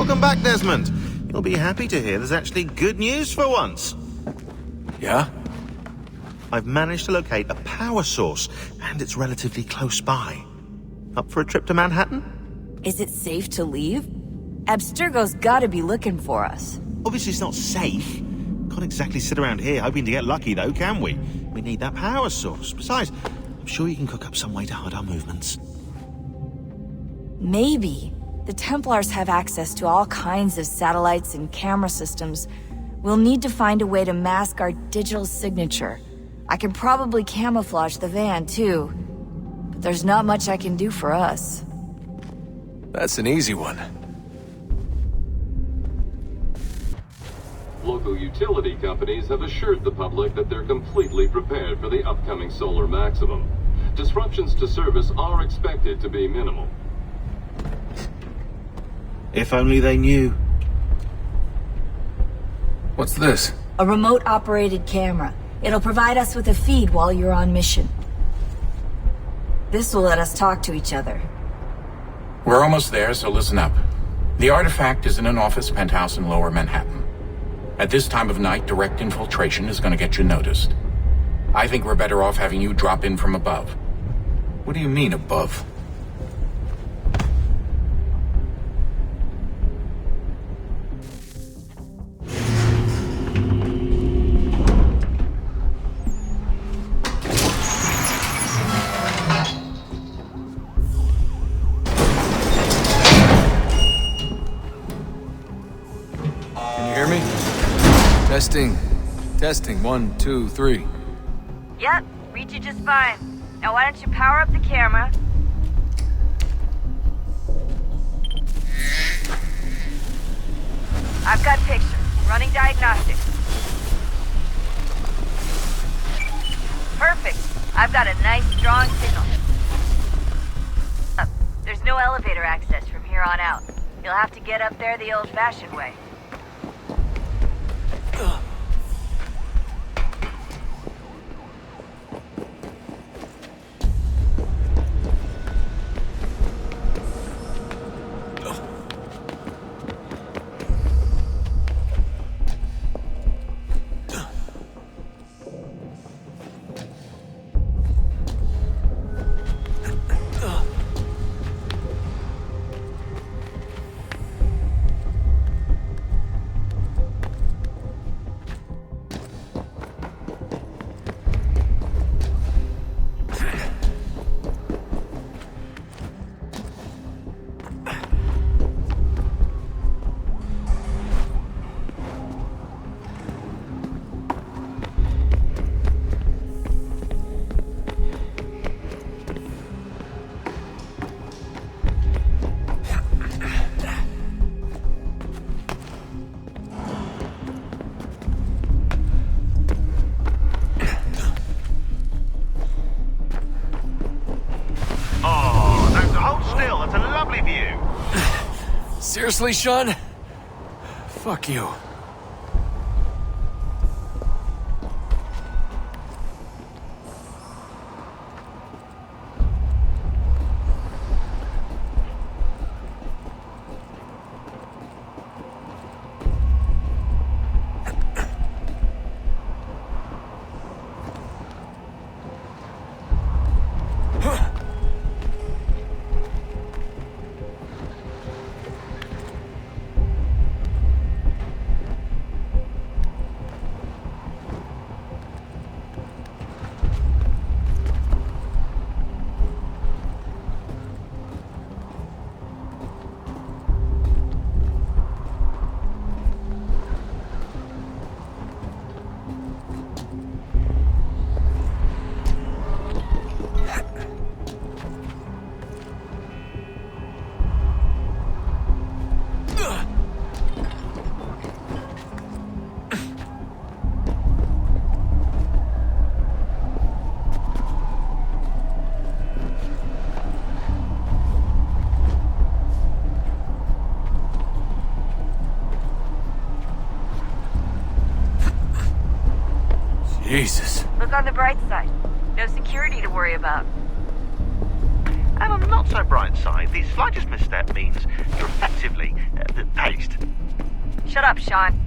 Welcome back, Desmond. You'll be happy to hear there's actually good news for once. Yeah? I've managed to locate a power source, and it's relatively close by. Up for a trip to Manhattan? Is it safe to leave? Abstergo's gotta be looking for us. Obviously it's not safe. Can't exactly sit around here hoping to get lucky, though, can we? We need that power source. Besides, I'm sure you can cook up some way to hide our movements. Maybe. The Templars have access to all kinds of satellites and camera systems. We'll need to find a way to mask our digital signature. I can probably camouflage the van, too. But there's not much I can do for us. That's an easy one. Local utility companies have assured the public that they're completely prepared for the upcoming solar maximum. Disruptions to service are expected to be minimal. If only they knew. What's this? A remote-operated camera. It'll provide us with a feed while you're on mission. This will let us talk to each other. We're almost there, so listen up. The artifact is in an office penthouse in Lower Manhattan. At this time of night, direct infiltration is going to get you noticed. I think we're better off having you drop in from above. What do you mean, above? Testing. Testing. 1, 2, 3. Yep, read you just fine. Now why don't you power up the camera? I've got pictures. Running diagnostics. Perfect. I've got a nice, strong signal. There's no elevator access from here on out. You'll have to get up there the old-fashioned way. Seriously, Sean? Fuck you. Jesus. Look on the bright side. No security to worry about. And on the not so bright side, the slightest misstep means you're effectively paced. Shut up, Sean.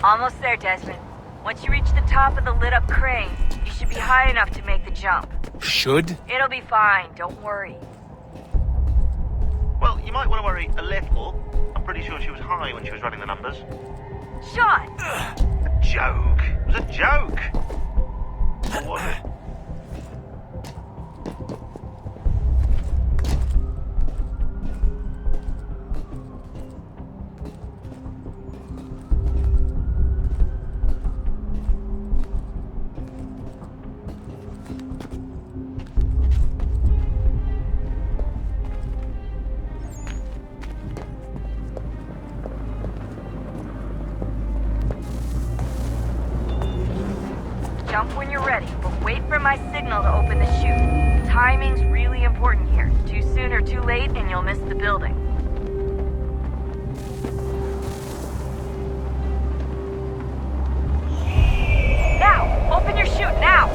Almost there, Desmond. Once you reach the top of the lit-up crane, you should be high enough to make the jump. Should? It'll be fine, don't worry. Well, you might want to worry a little. I'm pretty sure she was high when she was running the numbers. Sean! A joke. It was a joke. Or was it? Jump when you're ready, but wait for my signal to open the chute. Timing's really important here. Too soon or too late, and you'll miss the building. Now! Open your chute, now!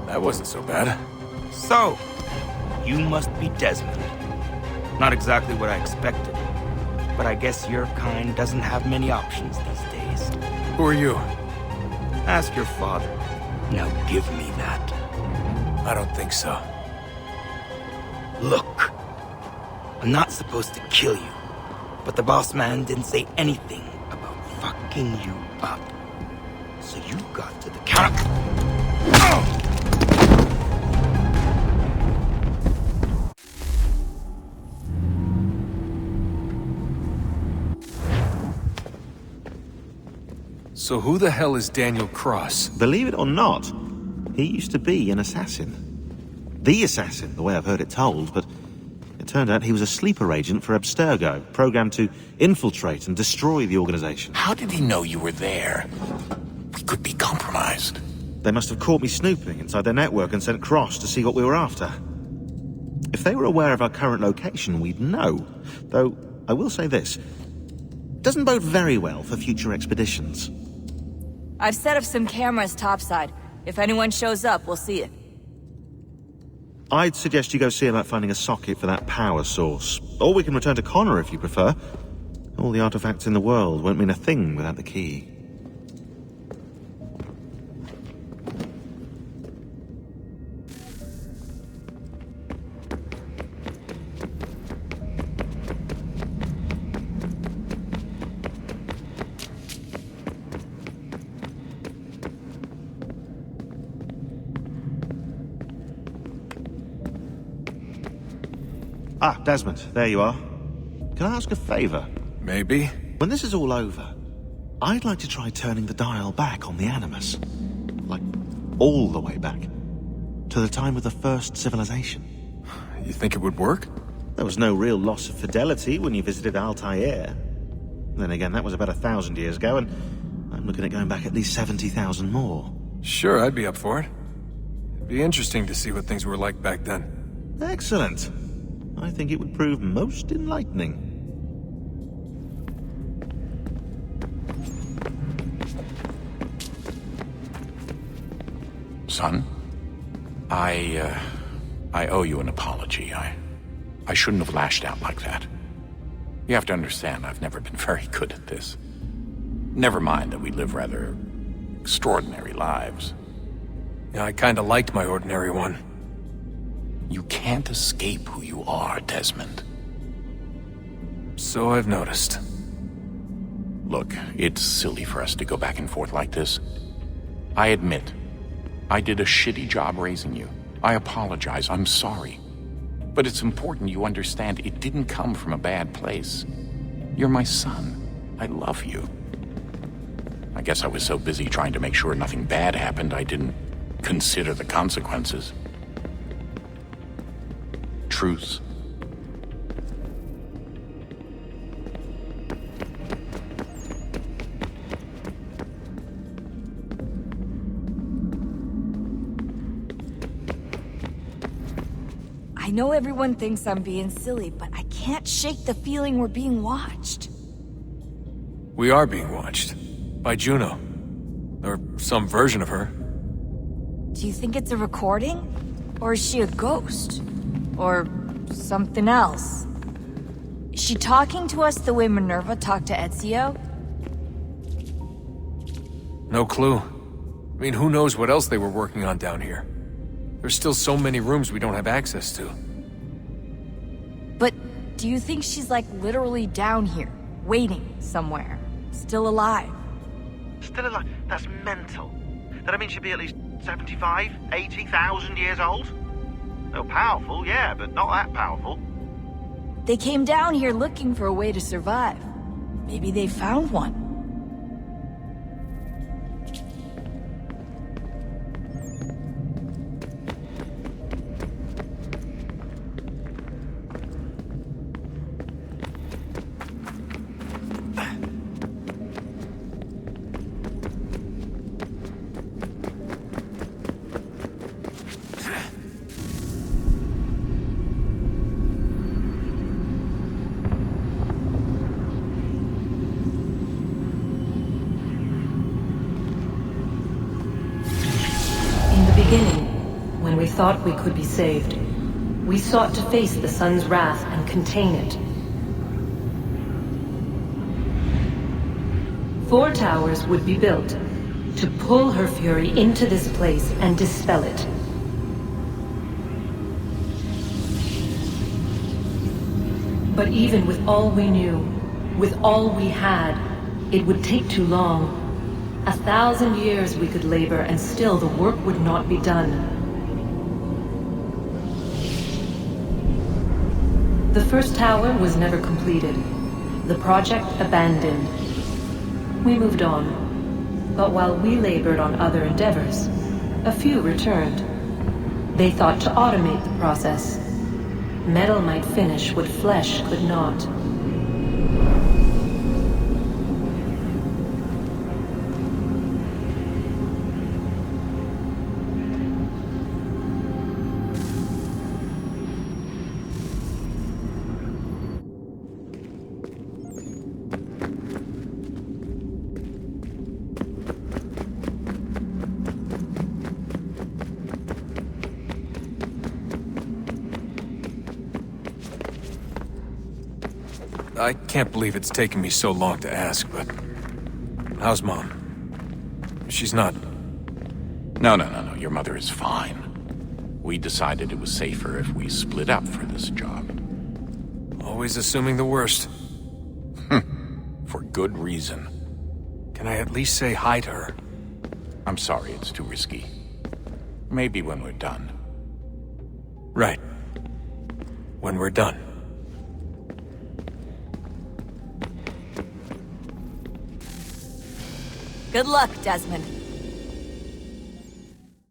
That wasn't so bad. So, you must be Desmond. Not exactly what I expected, but I guess your kind doesn't have many options these days. Who are you? Ask your father. Now give me that. I don't think so. Look, I'm not supposed to kill you, but the boss man didn't say anything about fucking you up. So you got to the counter. So who the hell is Daniel Cross? Believe it or not, he used to be an assassin. The assassin, the way I've heard it told, but it turned out he was a sleeper agent for Abstergo, programmed to infiltrate and destroy the organization. How did he know you were there? We could be compromised. They must have caught me snooping inside their network and sent Cross to see what we were after. If they were aware of our current location, we'd know. Though, I will say this. Doesn't bode very well for future expeditions. I've set up some cameras topside. If anyone shows up, we'll see it. I'd suggest you go see about finding a socket for that power source. Or we can return to Connor if you prefer. All the artifacts in the world won't mean a thing without the key. Ah, Desmond, there you are. Can I ask a favor? Maybe. When this is all over, I'd like to try turning the dial back on the Animus. Like, all the way back. To the time of the first civilization. You think it would work? There was no real loss of fidelity when you visited Altair. Then again, that was about 1,000 years ago, and I'm looking at going back at least 70,000 more. Sure, I'd be up for it. It'd be interesting to see what things were like back then. Excellent. I think it would prove most enlightening. Son, I owe you an apology. I shouldn't have lashed out like that. You have to understand, I've never been very good at this. Never mind that we live rather extraordinary lives. Yeah, I kinda liked my ordinary one. You can't escape who you are, Desmond. So I've noticed. Look, it's silly for us to go back and forth like this. I admit, I did a shitty job raising you. I apologize, I'm sorry. But it's important you understand it didn't come from a bad place. You're my son. I love you. I guess I was so busy trying to make sure nothing bad happened, I didn't consider the consequences. Truce. I know everyone thinks I'm being silly, but I can't shake the feeling we're being watched. We are being watched. By Juno. Or some version of her. Do you think it's a recording? Or is she a ghost? Or something else? Is she talking to us the way Minerva talked to Ezio? No clue. I mean, who knows what else they were working on down here? There's still so many rooms we don't have access to. But do you think she's like literally down here, waiting somewhere, still alive? Still alive? That's mental. That I mean she'd be at least 75, 80,000 years old? Oh, powerful, yeah, but not that powerful. They came down here looking for a way to survive. Maybe they found one. When we thought we could be saved, we sought to face the sun's wrath and contain it. 4 towers would be built to pull her fury into this place and dispel it. But even with all we knew, with all we had, it would take too long. 1,000 years we could labor and still the work would not be done. The first tower was never completed. The project abandoned. We moved on. But while we labored on other endeavors, a few returned. They thought to automate the process. Metal might finish what flesh could not. I can't believe it's taken me so long to ask, but... how's Mom? She's not... No. Your mother is fine. We decided it was safer if we split up for this job. Always assuming the worst. For good reason. Can I at least say hi to her? I'm sorry, it's too risky. Maybe when we're done. Right. When we're done. Good luck, Desmond.